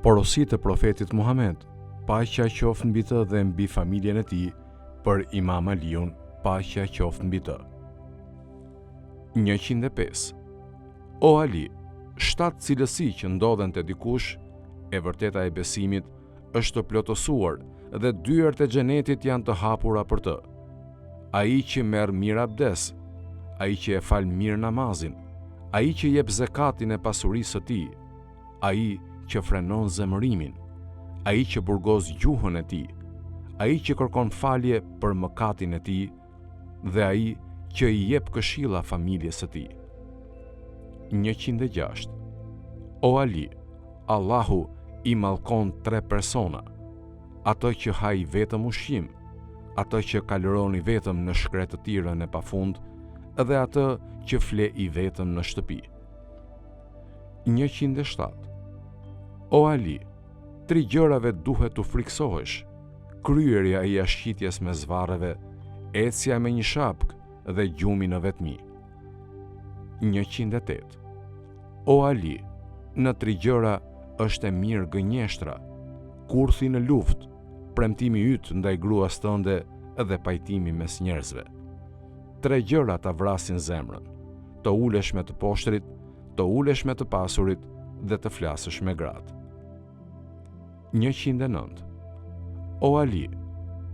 Porositë e profetit Muhammed, paqja qoftë mbi të dhe mbi familjen e tij, për Imam Aliun, paqja qoftë mbi të. 105. O Ali, 7 cilësi që ndodhen te dikush, e vërteta e besimit është të plotësuar dhe dyert e xhenetit janë të hapura për të. Ai që merr mirë abdes, ai që e fal mirë namazin, ai që jep zakatin e pasurisë së tij, ai që frenon zemërimin, ai që burgos gjuhën e tij, ai që kërkon falje për mëkatin e tij dhe ai që i jep këshilla familjes së tij. 106. O Ali, Allahu i mallkon 3 persona: atë që haj vetëm ushqim, atë që kaloroni vetëm në shkretëtirën e pafund, dhe atë që fle i vetëm në shtëpi. 107. O Ali, 3 gjërave duhet të friksohesh: kryerja e jashqitjes me zvarreve, ecja me një shapkë dhe gjumi në vetmi. 108. O Ali, në 3 gjëra është e mirë gënjeshtra: kurthi në luftë, premtimi yt ndaj gruas tënde dhe pajtimi mes njerëzve. 3 gjëra ta vrasin zemrën: të ulesh me të poshtrit, të ulesh me të pasurit dhe të flasësh me gratë. 109. O Ali,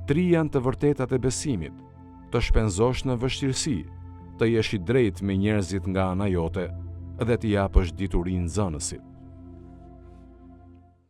3 janë të vërtetat e besimit: të shpenzosh në vështirësi, të jesh i drejtë me njerëzit nga ana jote dhe të japësh diturinë nxënësit.